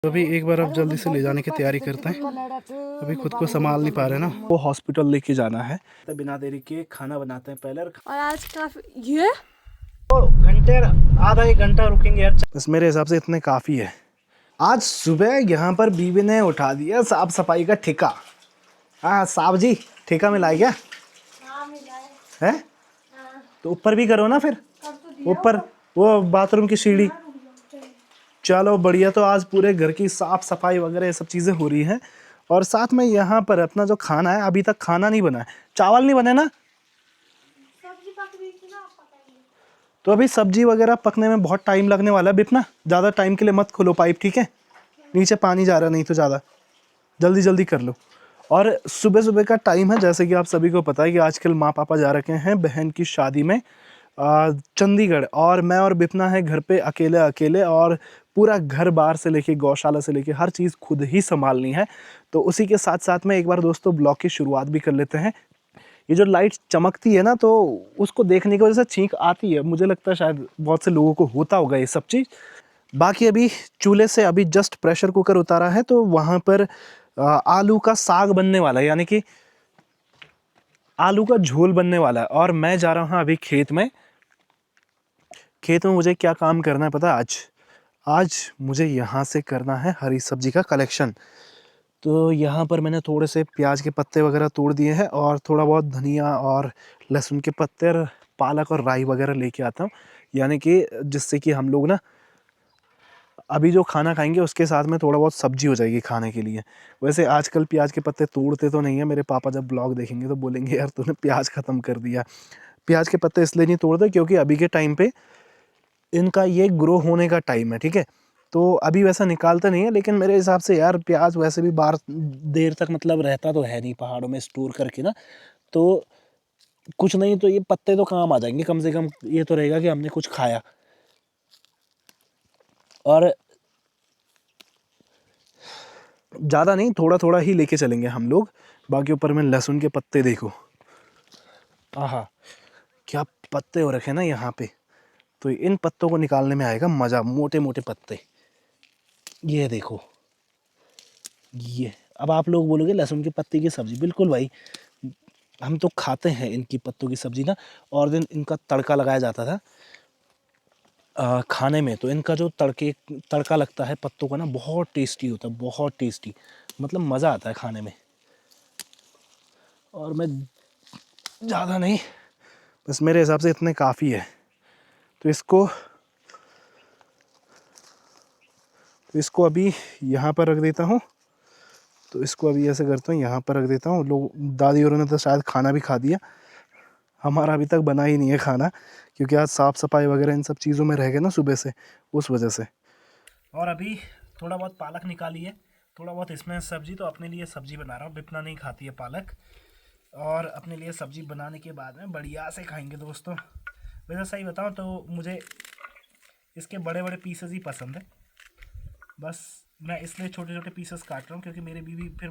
तो अभी एक बार अब जल्दी से ले जाने की तैयारी करते हैं। अभी खुद को संभाल नहीं पा रहे ना, वो हॉस्पिटल लेके जाना है। तो बिना देरी के खाना बनाते हैं पहले। और आज काफी ये तो घंटे आधा एक घंटा रुकेंगे यार, बस मेरे हिसाब से इतने काफ़ी है। आज सुबह यहाँ पर बीवी ने उठा दिया साफ सफाई का ठेका। हाँ साहब जी, ठेका मिला क्या? है तो ऊपर भी करो ना फिर, ऊपर वो बाथरूम की सीढ़ी। चलो बढ़िया, तो आज पूरे घर की साफ सफाई वगैरह ये सब चीज़ें हो रही हैं। और साथ में यहाँ पर अपना जो खाना है, अभी तक खाना नहीं बना है, चावल नहीं बने ना, तो अभी सब्जी वगैरह पकने में बहुत टाइम लगने वाला है। बिपना ज़्यादा टाइम के लिए मत खोलो पाइप, ठीक है? नीचे पानी जा रहा नहीं तो ज़्यादा जल्दी जल्दी कर लो। और सुबह सुबह का टाइम है, जैसे कि आप सभी को पता है कि आजकल माँ पापा जा रखे हैं बहन की शादी में चंडीगढ़, और मैं और बिपना है घर पे अकेले अकेले, और पूरा घर बार से लेके गौशाला से लेके हर चीज़ खुद ही संभालनी है। तो उसी के साथ साथ में एक बार दोस्तों ब्लॉग की शुरुआत भी कर लेते हैं। ये जो लाइट चमकती है ना, तो उसको देखने की वजह से छींक आती है। मुझे लगता है शायद बहुत से लोगों को होता होगा ये सब चीज़। बाकी अभी चूल्हे से अभी जस्ट प्रेशर कुकर उतारा है, तो वहाँ पर आलू का साग बनने वाला है, यानी कि आलू का झोल बनने वाला है। और मैं जा रहा हूँ अभी खेत में। खेत में मुझे क्या काम करना है पता है? आज मुझे यहाँ से करना है हरी सब्जी का कलेक्शन। तो यहाँ पर मैंने थोड़े से प्याज के पत्ते वगैरह तोड़ दिए हैं, और थोड़ा बहुत धनिया और लहसुन के पत्ते और पालक और राई वगैरह लेके आता हूँ, यानी कि जिससे कि हम लोग ना अभी जो खाना खाएंगे उसके साथ में थोड़ा बहुत सब्जी हो जाएगी खाने के लिए। वैसे आजकल प्याज के पत्ते तोड़ते तो नहीं है, मेरे पापा जब ब्लॉग देखेंगे तो बोलेंगे यार तूने प्याज ख़त्म कर दिया। प्याज के पत्ते इसलिए नहीं तोड़ते क्योंकि अभी के टाइम पे इनका ये ग्रो होने का टाइम है, ठीक है? तो अभी वैसा निकालते नहीं है, लेकिन मेरे हिसाब से यार प्याज वैसे भी बार देर तक मतलब रहता तो है नहीं पहाड़ों में स्टोर करके ना, तो कुछ नहीं तो ये पत्ते तो काम आ जाएंगे, कम से कम ये तो रहेगा कि हमने कुछ खाया। और ज़्यादा नहीं, थोड़ा थोड़ा ही लेके चलेंगे हम लोग। बाकी ऊपर में लहसुन के पत्ते देखो, आहा क्या पत्ते हो रखे हैं ना यहाँ पे। तो इन पत्तों को निकालने में आएगा मज़ा, मोटे मोटे पत्ते। ये देखो, ये अब आप लोग बोलोगे लहसुन के पत्ते की सब्ज़ी, बिल्कुल भाई, हम तो खाते हैं इनकी पत्तों की सब्ज़ी ना। और दिन इनका तड़का लगाया जाता था खाने में, तो इनका जो तड़का लगता है पत्तों का ना, बहुत टेस्टी होता है, बहुत टेस्टी, मतलब मज़ा आता है खाने में। और मैं ज़्यादा नहीं, बस मेरे हिसाब से इतने काफ़ी है। तो इसको अभी यहाँ पर रख देता हूँ। तो इसको अभी ऐसे करता हूँ, यहाँ पर रख देता हूँ। लोग दादी और ने तो शायद खाना भी खा दिया, हमारा अभी तक बना ही नहीं है खाना, क्योंकि आज साफ़ सफाई वगैरह इन सब चीज़ों में रह गए ना सुबह से, उस वजह से। और अभी थोड़ा बहुत पालक निकाली है, थोड़ा बहुत इसमें सब्जी, तो अपने लिए सब्जी बना रहा हूँ। बिपना नहीं खाती है पालक, और अपने लिए सब्जी बनाने के बाद में बढ़िया से खाएंगे दोस्तों। वैसे सही बताऊँ तो मुझे इसके बड़े बड़े पीसेस ही पसंद है, बस मैं इसलिए छोटे छोटे पीसेस काट रहा हूँ, क्योंकि मेरी बीवी फिर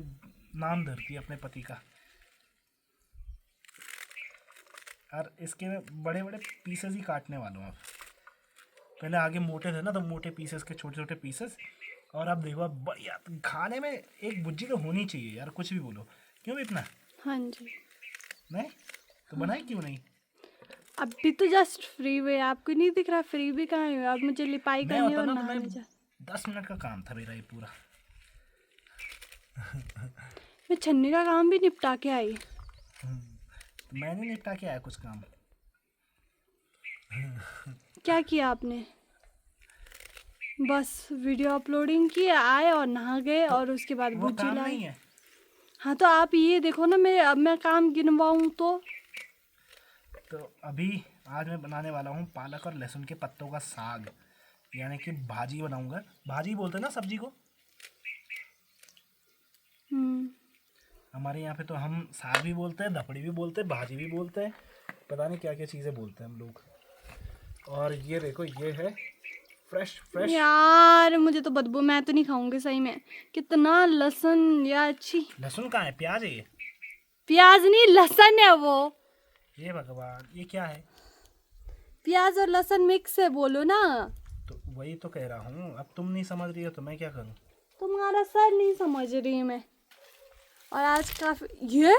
नाम धरती है अपने पति का। और इसके मैं बड़े बड़े पीसेस ही काटने वाला हूँ अब। पहले आगे मोटे थे ना, तो मोटे पीसेस के छोटे छोटे पीसेस। और अब देखो, अब बढ़िया खाने में एक भुज्जी तो होनी चाहिए यार, कुछ भी बोलो। क्यों भी इतना हाँ जी, नहीं तो बनाए क्यों नहीं? अभी तो जस्ट फ्री हुए, आपको नहीं दिख रहा? फ्री भी कहाँ है, अब मुझे लिपाई मैं करनी है होता और ना तो मैं नहाने जा। 10 मिनट का काम था मेरा ये पूरा। मैं छन्नी का काम भी निपटा के आई। तो मैंने निपटा के आया कुछ काम। क्या किया आपने? बस वीडियो अपलोडिंग की, आए और नहा गए, तो और उसके बाद वो भुज्जी काम लाए। नहीं है। हाँ तो आप ये देखो ना, अब मैं काम गिनवाऊँ तो अभी आज मैं बनाने वाला हूँ पालक और लहसुन के पत्तों का साग, यानी कि भाजी बनाऊंगा। भाजी बोलते हैं ना सब्जी को, हमारे यहाँ पे तो हम साग भी बोलते हैं, धपड़ी भी बोलते हैं, भाजी भी बोलते हैं, पता नहीं क्या क्या चीज़ें बोलते हैं हम लोग। और ये देखो, ये है फ्रेश फ्रेश। यार मुझे तो बदबू, मैं तो नहीं खाऊंगी सही में। कितना लहसुन यार, अच्छी। लहसुन कहाँ है, प्याज है ये। प्याज नहीं, लहसुन है वो। ये भगवान, ये क्या है? प्याज और लहसुन मिक्स है, बोलो ना। तो वही तो कह रहा हूँ, अब तुम नहीं समझ रही हो तो मैं क्या करूँ? तुम्हारा सर नहीं समझ रही मैं। और आज काफी ये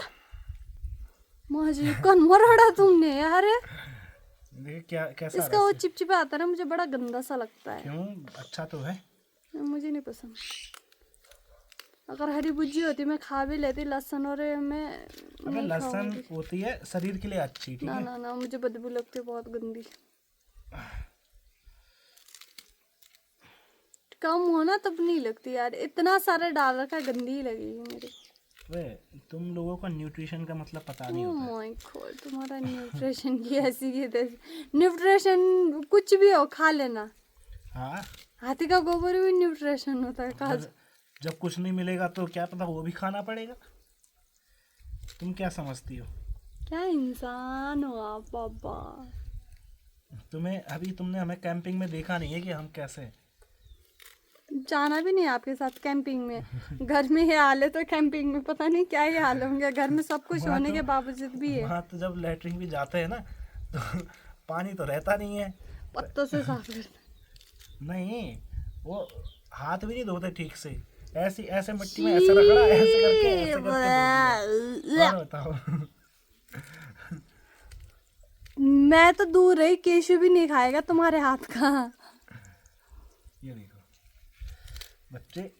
मुझे कौन मरोड़ा तुमने यार। देखिए क्या कैसा इसका वो चिपचिपा आता है ना, मुझे बड़ा गंदा सा लगता है। क्यों? अच्छा तो है। मुझे नहीं पसंद। अगर हरी भुजी होती मैं खा भी लेती, लहसुन और मैं अबे नहीं लहसुन खाऊंगी। होती है शरीर के लिए अच्छी, ठीक ना है। ना ना, मुझे बदबू लगती है बहुत गंदी। कम हो ना तब नहीं लगती यार, इतना सारा डाल रखा है, गंदी ही लगेगी मेरे। वे तुम लोगों को न्यूट्रिशन का मतलब पता नहीं ओह होता। माय गॉड, तुम्हारा न्यूट्रिशन की ऐसी की तैसी। न्यूट्रिशन कुछ भी हो खा लेना। हाँ, हाथी का गोबर भी न्यूट्रिशन होता है काज। जब कुछ नहीं मिलेगा तो क्या पता वो भी खाना पड़ेगा। तुम क्या समझती हो? क्या इंसान हो आप बाबा। तुम्हें अभी तुमने हमें कैंपिंग में देखा नहीं है कि हम कैसे हैं। जाना भी नहीं आपके साथ कैंपिंग में। घर में ये हाल है तो कैंपिंग में पता नहीं क्या ही हाल होंगे। घर में सब कुछ होने के बावजूद भी है। वहाँ तो जब लेटरिन भी जाते हैं ना तो पानी तो रहता नहीं है। पत्तों से साफ करते। नहीं, वो हाथ भी नहीं धोते ठीक से। ऐसी ऐसे मिट्टी में ऐसे रगड़ा, ऐसे करके धो दिया। और बताओ। मैं तो दूर रही, केशु भी नहीं खाएगा तुम्हारे हाथ का। ये देखो बच्चे,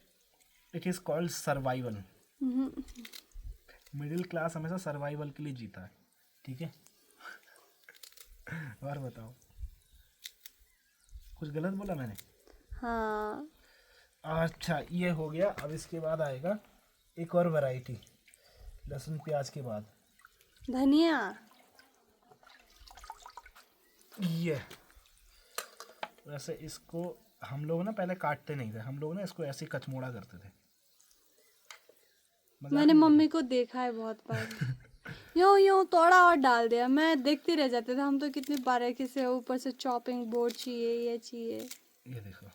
it is called survival. Middle class हमेशा सर्वाइवल के लिए जीता है, ठीक है। और बताओ, कुछ गलत बोला मैंने? हाँ अच्छा, ये हो गया। अब इसके बाद आएगा एक और वैरायटी, लहसुन प्याज के बाद धनिया। ये वैसे इसको हम लोग ना पहले काटते नहीं थे, हम लोग ना इसको ऐसे ही कचमोड़ा करते थे। मैंने मम्मी को देखा है बहुत बार। यूं यूं तोड़ा और डाल दिया, मैं देखती रह जाते थे। हम तो कितनी बारीकी से, ऊपर से चॉपिंग बोर्ड चाहिए, ये चाहिए। ये देखो,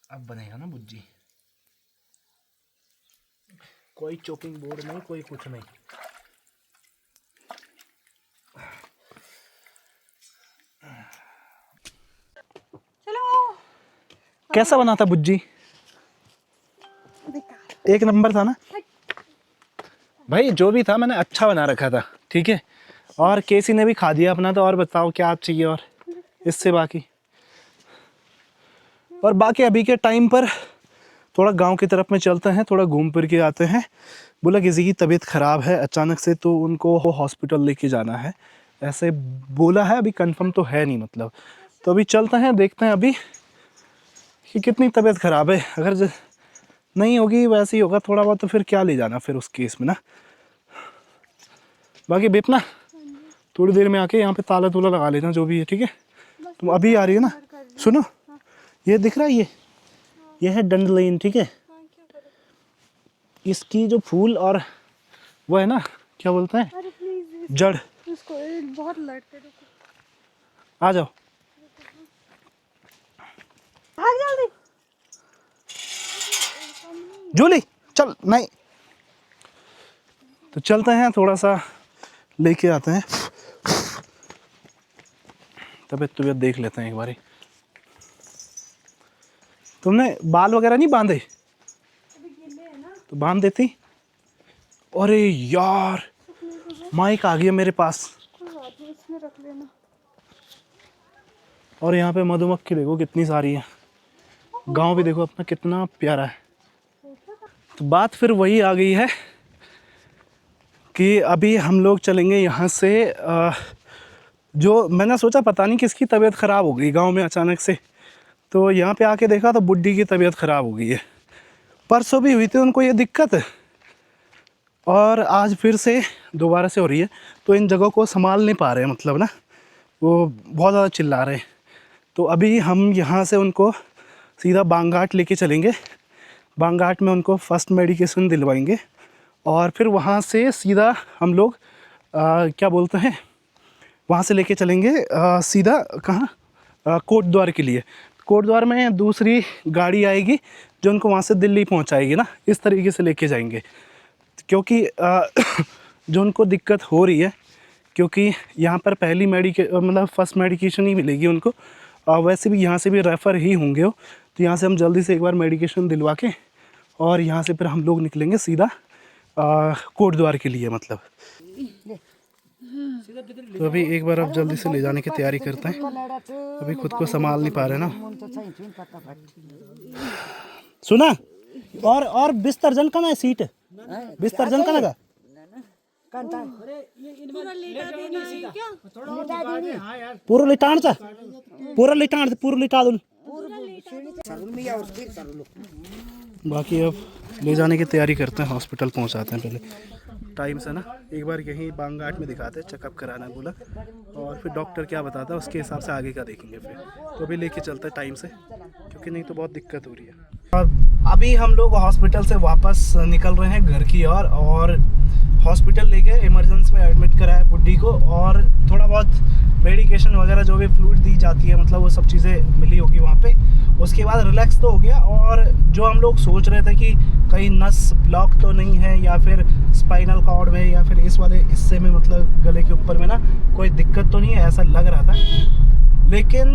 अब बनेगा ना भुज्जी। कोई चॉपिंग बोर्ड नहीं, कोई कुछ नहीं। चलो। कैसा बना था भुज्जी? एक नंबर था ना भाई। जो भी था मैंने अच्छा बना रखा था, ठीक है। और केसी ने भी खा दिया अपना। तो और बताओ क्या चाहिए और इससे बाकी। और बाकी अभी के टाइम पर थोड़ा गांव की तरफ में चलते हैं, थोड़ा घूम फिर के आते हैं। बोला किसी की तबीयत ख़राब है अचानक से, तो उनको हॉस्पिटल लेके जाना है, ऐसे बोला है। अभी कंफर्म तो है नहीं मतलब। तो अभी चलते हैं, देखते हैं अभी कि कितनी तबीयत ख़राब है। अगर नहीं होगी, वैसे ही होगा थोड़ा बहुत, तो फिर क्या ले जाना फिर उस केस में ना। बाकी बेपना थोड़ी देर में आके यहाँ पे ताला तूला लगा लेना जो भी है, ठीक है। तुम अभी आ रही है ना, सुनो, ये दिख रहा है, ये है डंडलेन, ठीक है। इसकी जो फूल और वो है ना, क्या बोलते हैं, जड़। इसको बहुत लड़ते। आ जाओ, भाग जल्दी। जूली चल। नहीं तो चलते हैं, थोड़ा सा लेके आते हैं, तबीयत देख लेते हैं एक बारी। तुमने बाल वगैरह नहीं बांधे? तो बांध देती। अरे यार, माइक आ गया मेरे पास। इसमें रख लेना। और यहाँ पे मधुमक्खी देखो कितनी सारी है। गांव भी देखो अपना कितना प्यारा है। तो बात फिर वही आ गई है कि अभी हम लोग चलेंगे यहाँ से। जो मैंने सोचा पता नहीं किसकी तबीयत ख़राब हो गई गांव में अचानक से, तो यहाँ पे आके देखा तो बुड्ढी की तबीयत ख़राब हो गई है। परसों भी हुई थी उनको ये दिक्कत, और आज फिर से दोबारा से हो रही है। तो इन जगहों को संभाल नहीं पा रहे हैं, मतलब ना वो बहुत ज़्यादा चिल्ला रहे हैं। तो अभी हम यहाँ से उनको सीधा बांघाट लेके चलेंगे। बांघाट में उनको फर्स्ट मेडिकेशन दिलवाएंगे, और फिर वहाँ से सीधा हम लोग क्या बोलते हैं, वहाँ से लेके चलेंगे सीधा कहाँ, कोटद्वार के लिए। कोटद्वार में दूसरी गाड़ी आएगी जो उनको वहाँ से दिल्ली पहुँचाएगी ना। इस तरीके से लेके जाएंगे, क्योंकि जो उनको दिक्कत हो रही है, क्योंकि यहाँ पर पहली मतलब फर्स्ट मेडिकेशन ही मिलेगी उनको। वैसे भी यहाँ से भी रेफ़र ही होंगे वो, तो तो यहाँ से हम जल्दी से एक बार मेडिकेशन दिलवा के और यहाँ से फिर हम लोग निकलेंगे सीधा कोटद्वार के लिए मतलब। तो अभी एक बार अब जल्दी से ले जाने की तैयारी करते हैं, अभी खुद को संभाल नहीं पा रहे ना। सुना और बिस्तर जन का ना सीट बिस्तर जन का लगा पूरा लेटा देना है क्या? पूरा लिटाण चा पूरा लिटा दूँ। बाकी अब ले जाने की तैयारी करते हैं, हॉस्पिटल पहुंचाते हैं पहले टाइम से ना। एक बार यहीं बांगाट में दिखाते हैं, चेकअप कराना बोला, और फिर डॉक्टर क्या बताता है उसके हिसाब से आगे का देखेंगे फिर। तो अभी लेके चलते हैं टाइम से, क्योंकि नहीं तो बहुत दिक्कत हो रही है। और अभी हम लोग हॉस्पिटल से वापस निकल रहे हैं घर की ओर, और हॉस्पिटल ले गए, इमरजेंसी में एडमिट कराया बुड्ढी को, और थोड़ा बहुत मेडिकेशन वगैरह जो भी फ्लूइड दी जाती है मतलब वो सब चीज़ें मिली होगी वहाँ पे। उसके बाद रिलैक्स तो हो गया, और जो हम लोग सोच रहे थे कि कहीं नस ब्लॉक तो नहीं है या फिर स्पाइनल कॉर्ड में या फिर इस वाले हिस्से में मतलब गले के ऊपर में ना कोई दिक्कत तो नहीं है, ऐसा लग रहा था। लेकिन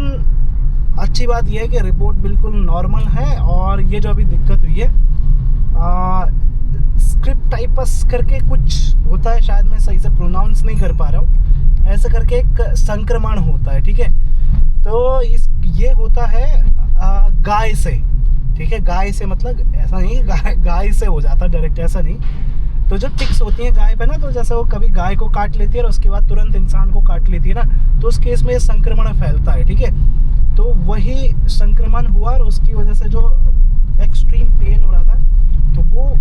अच्छी बात यह है कि रिपोर्ट बिल्कुल नॉर्मल है, और ये जो अभी दिक्कत हुई है स्क्रिप्ट टाइपस करके कुछ होता है, शायद मैं सही से प्रोनाउंस नहीं कर पा रहा हूँ, ऐसे करके एक संक्रमण होता है, ठीक है। तो ये होता है गाय से, ठीक है, गाय से मतलब ऐसा नहीं गाय से हो जाता डायरेक्ट, ऐसा नहीं। तो जो टिक्स होती हैं गाय पे ना, तो जैसे वो कभी गाय को काट लेती है और उसके बाद तुरंत इंसान को काट लेती है ना, तो उस केस में ये संक्रमण फैलता है, ठीक है। तो वही संक्रमण हुआ, और उसकी वजह से जो एक्सट्रीम पेन हो रहा था तो वो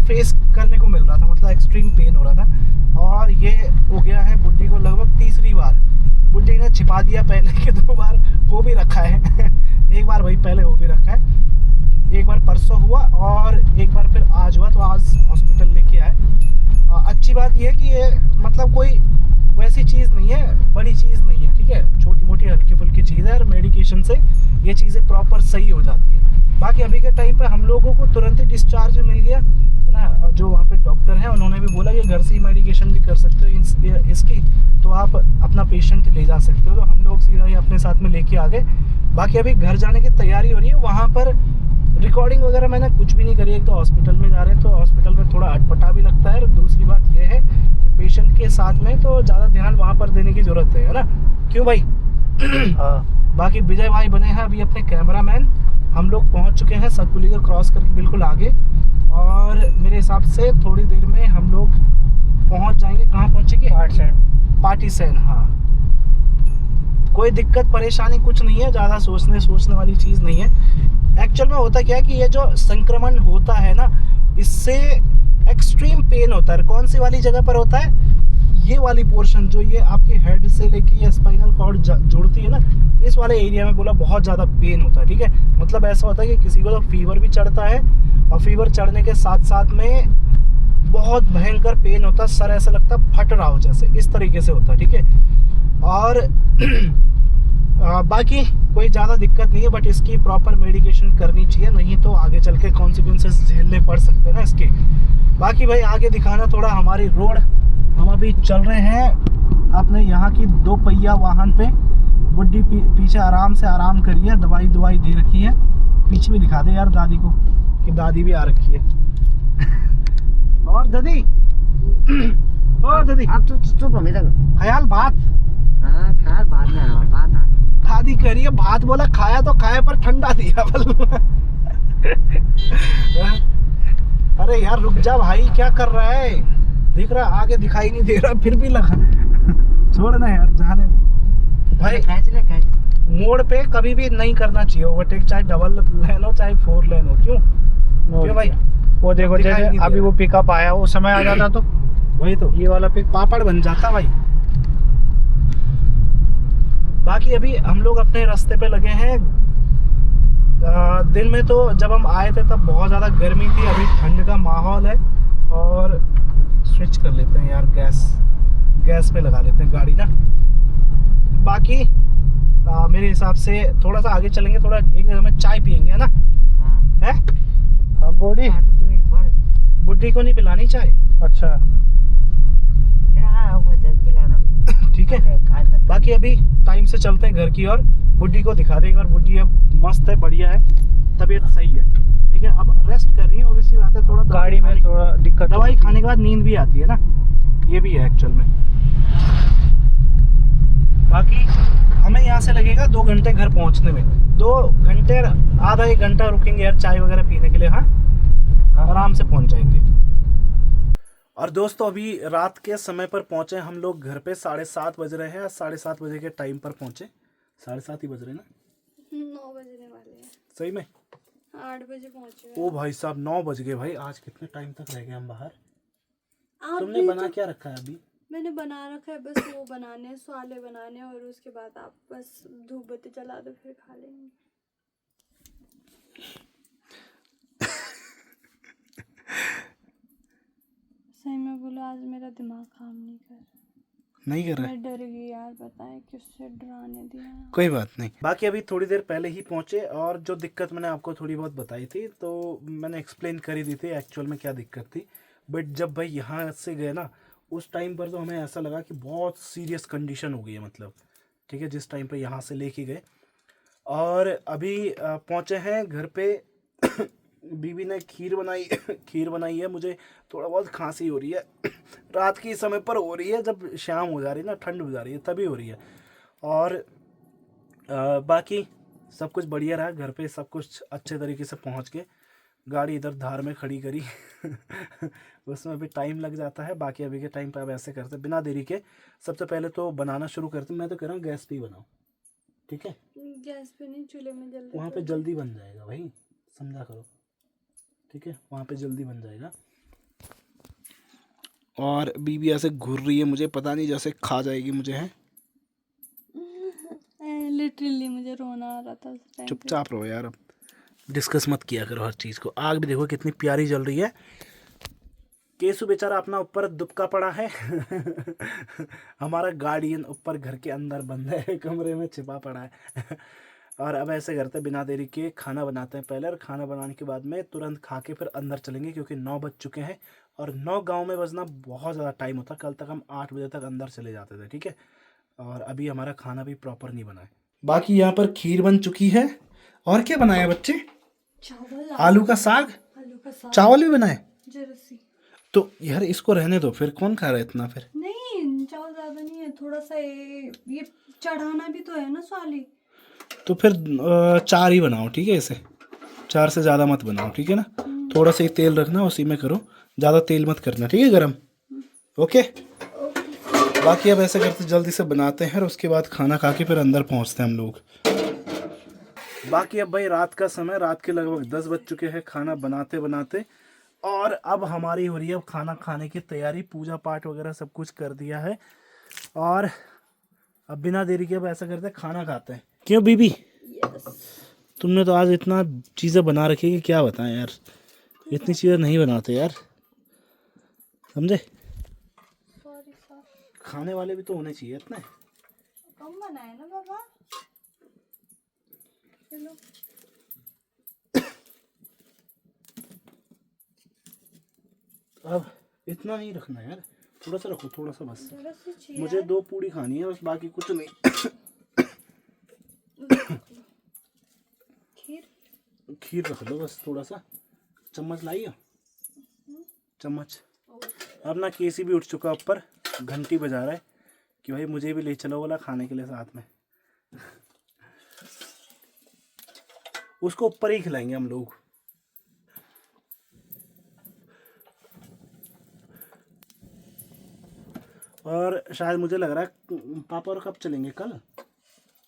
फेस करने को मिल रहा था, मतलब एक्सट्रीम पेन हो रहा था। और ये हो गया है बुड्ढी को लगभग तीसरी बार। बुड्ढी ने छिपा दिया पहले के 2 बार हो भी रखा है एक बार भाई पहले हो भी रखा है, एक बार परसों हुआ और एक बार फिर आज हुआ, तो आज हॉस्पिटल लेके आए। अच्छी बात यह है कि ये मतलब कोई वैसी चीज़ नहीं है, बड़ी चीज़ नहीं है, ठीक है, छोटी मोटी हल्की फुल्की चीज़ है, और मेडिकेशन से ये चीज़ें प्रॉपर सही हो जाती है। बाकी अभी के टाइम पे हम लोगों को तुरंत ही डिस्चार्ज मिल गया है ना। जो वहाँ पे डॉक्टर हैं उन्होंने भी बोला कि घर से ही मेडिकेशन भी कर सकते हो इसकी, तो आप अपना पेशेंट ले जा सकते हो। तो हम लोग सीधा ही अपने साथ में लेके आ गए। बाकी अभी घर जाने की तैयारी हो रही है। वहाँ पर रिकॉर्डिंग वगैरह मैंने कुछ भी नहीं करी। एक तो हॉस्पिटल में जा रहे हैं तो हॉस्पिटल में थोड़ा अटपटा भी लगता है, और दूसरी बात यह है कि पेशेंट के साथ में तो ज़्यादा ध्यान वहाँ पर देने की ज़रूरत है ना, क्यों भाई? हाँ। बाकी विजय भाई बने हैं अभी अपने कैमरामैन। हम लोग पहुँच चुके हैं सतपुली को क्रॉस करके बिल्कुल आगे, और मेरे हिसाब से थोड़ी देर में हम लोग पहुँच जाएंगे। कहाँ पहुँचेंगे? पाटीसैन। हाँ, कोई दिक्कत परेशानी कुछ नहीं है, ज़्यादा सोचने वाली चीज़ नहीं है। एक्चुअल में होता क्या है कि ये जो संक्रमण होता है ना, इससे एक्सट्रीम पेन होता है। कौन सी वाली जगह पर होता है? ये वाली पोर्शन जो ये आपके हेड से लेके ये स्पाइनल कॉर्ड जुड़ती है ना, इस वाले एरिया में बोला बहुत ज़्यादा पेन होता है, ठीक है। मतलब ऐसा होता है कि किसी को तो फीवर भी चढ़ता है, और फीवर चढ़ने के साथ साथ में बहुत भयंकर पेन होता है, सर ऐसा लगता है फट रहा हो जैसे, इस तरीके से होता है, ठीक है। और बाकी कोई ज़्यादा दिक्कत नहीं है, बट इसकी प्रॉपर मेडिकेशन करनी चाहिए, नहीं तो आगे चल के कॉन्सिक्वेंसेस झेलने पड़ सकते हैं ना इसके। बाकी भाई आगे दिखाना थोड़ा हमारी रोड। हम अभी चल रहे हैं अपने यहाँ की 2 पहिया वाहन पे। बुड्ढी पीछे आराम से आराम करिए, दवाई दे रखी है। पीछे भी दिखा दे यार दादी को कि दादी भी आ रखी है। और दादी और दादी अब तो ख्याल बात बात दादी कह रही है भात, बोला खाया तो खाया पर ठंडा दिया अरे यार रुक जा भाई, क्या कर रहा है? देख रहा आगे दिखाई नहीं दे रहा, फिर भी लगा छोड़ना यार, जाने भाई। मोड़ पे कभी भी नहीं करना चाहिए ओवरटेक, चाहे डबल लेन हो चाहे 4 लेन हो। क्यों भाई? वो देखो जैसे अभी वो पिकअप आया, वो समय आ जाता तो वही तो ये वाला पिक पापड़ बन जाता भाई। बाकी अभी हम लोग अपने रास्ते पे लगे हैं। दिन में तो जब हम आए थे तब बहुत ज़्यादा गर्मी थी, अभी ठंड का माहौल है। और स्विच कर लेते हैं यार, गैस पे लगा लेते हैं गाड़ी ना। बाकी मेरे हिसाब से थोड़ा सा आगे चलेंगे, थोड़ा एक जगह में चाय पियेंगे, है ना? है हाँ, बुड्ढी को नहीं पिलानी चाय? अच्छा ठीक है। बाकी अभी टाइम से चलते हैं घर की ओर। बुड्ढी को दिखा दे एक बार। बुड्ढी अब मस्त है, बढ़िया है, तबीयत सही है, ठीक है। अब रेस्ट कर रही है, और इसी बात है थोड़ा गाड़ी में थोड़ा दिक्कत दवाई खाने के बाद नींद भी आती है ना, ये भी है एक्चुअल में। बाकी हमें यहाँ से लगेगा 2 घंटे घर पहुँचने में। 2 घंटे, आधा 1 घंटा रुकेंगे यार चाय वगैरह पीने के लिए। हाँ, आराम से पहुँच जाएंगे। और दोस्तों अभी रात के समय पर पहुँचे हम लोग घर पे। 7:30 बज रहे हैं। 7:30 बजे के टाइम पर पहुँचे। 7:30 ही बज रहे ना? 9 बजने वाले हैं। सही में 8 बजे पहुंचे। ओ भाई साहब 9 बज गए भाई। आज कितने टाइम तक रह गए हम बाहर। तुमने भी बना तो, क्या रखा है अभी? मैंने बना रखा है बस वो बनाने, स्वाले बनाने, और उसके बाद आप बस धूप बत्ती जला दो फिर खा लेंगे। सही में बोलो आज मेरा दिमाग काम नहीं कर रहा है। मैं डर गई यार, बताएं किससे डराने दिया। कोई बात नहीं। बाकी अभी थोड़ी देर पहले ही पहुंचे, और जो दिक्कत मैंने आपको थोड़ी बहुत बताई थी तो मैंने एक्सप्लेन कर ही दी थी एक्चुअल में क्या दिक्कत थी। बट जब भाई यहाँ से गए ना, उस टाइम पर तो हमें ऐसा लगा कि बहुत सीरियस कंडीशन हो गई है, मतलब ठीक है, जिस टाइम पर यहाँ से लेके गए। और अभी पहुँचे हैं घर पे। बीवी ने खीर बनाई है। मुझे थोड़ा बहुत खांसी हो रही है। रात के समय पर हो रही है, जब शाम हो जा रही है ना, ठंड हो जा रही है, तभी हो रही है। और बाकी सब कुछ बढ़िया रहा। घर पे सब कुछ अच्छे तरीके से पहुंच के गाड़ी इधर धार में खड़ी करी। उसमें भी टाइम लग जाता है। बाकी अभी के टाइम पे अब ऐसे करते बिना देरी के, सबसे पहले तो बनाना शुरू करते। मैं तो कह रहा हूँ गैस पे ही बनाओ, ठीक है? गैस पे नहीं, चूल्हे में जल्दी। वहाँ पे जल्दी बन जाएगा भाई, समझा करो, ठीक है? वहाँ पे जल्दी बन जाएगा। और बीबी ऐसे घूर रही है, मुझे पता नहीं जैसे खा जाएगी मुझे, है। लिटरली मुझे रोना आ रहा था उस टाइम पे। चुपचाप रहो यार, अब डिस्कस मत किया करो हर चीज़ को। आग भी देखो कितनी प्यारी जल रही है। केसु बेचारा अपना ऊपर दुबका पड़ा है। हमारा गार्डियन ऊपर घर के अंदर बंद है, कमरे में छिपा पड़ा है। और अब ऐसे करते बिना देरी के खाना बनाते हैं पहले, और खाना बनाने के बाद में तुरंत खा के फिर अंदर चलेंगे, क्योंकि 9 बज चुके हैं। और 9 गांव में बजना बहुत ज़्यादा टाइम होता। कल तक हम 8 बजे तक अंदर चले जाते थे, ठीक है? और अभी हमारा खाना भी प्रॉपर नहीं बना है। बाकी यहाँ पर खीर बन चुकी है। और क्या बनाया बच्चे? चावल, आलू का साग, चावल भी बनाए। जरसी तो यार इसको रहने दो, फिर कौन खा रहा है इतना? फिर नहीं, चावल ज्यादा नहीं है, थोड़ा सा ये चढ़ाना भी तो है ना स्वाली। तो फिर 4 ही बनाओ, ठीक है? इसे 4 से ज़्यादा मत बनाओ, ठीक है ना? थोड़ा सा ही तेल रखना, उसी में करो, ज़्यादा तेल मत करना, ठीक है? गरम, ओके। बाकी अब ऐसे करते जल्दी से बनाते हैं, और उसके बाद खाना खा के फिर अंदर पहुंचते हैं हम लोग। बाकी अब भाई रात का समय, रात के लगभग 10 बज चुके हैं खाना बनाते बनाते। और अब हमारी हो रही है खाना खाने की तैयारी। पूजा पाठ वगैरह सब कुछ कर दिया है, और अब बिना देरी के अब ऐसा करते हैं खाना खाते हैं। क्यों बीबी? तुमने तो आज इतना चीज़ें बना रखी है कि क्या बताएं यार। इतनी चीज़ें नहीं बनाते यार, समझे? खाने वाले भी तो होने चाहिए इतने। कम बनाए ना बाबा। चलो अब इतना नहीं रखना यार, थोड़ा सा रखो, थोड़ा सा बस। मुझे 2 पूड़ी खानी है बस, बाकी कुछ नहीं। खीर रख लो बस, थोड़ा सा। चम्मच लाई हो? चम्मच। अब ना केसी भी उठ चुका ऊपर, घंटी बजा रहा है कि भाई मुझे भी ले चलो बोला खाने के लिए साथ में। उसको ऊपर ही खिलाएंगे हम लोग। और शायद मुझे लग रहा है पापा और कब चलेंगे? कल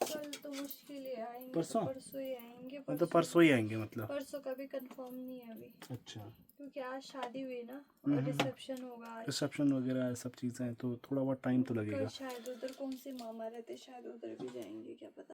तो मुश्किल ही आएंगे। परसों ही आएंगे। तो परसों ही आएंगे मतलब। परसों का भी कंफर्म नहीं है अभी। अच्छा, क्योंकि आज शादी हुई ना, और रिसेप्शन होगा आज। रिसेप्शन वगैरह सब चीज़ें, तो थोड़ा बहुत टाइम तो लगेगा। शायद उधर कौन से मामा रहते, शायद उधर भी जाएंगे, क्या पता।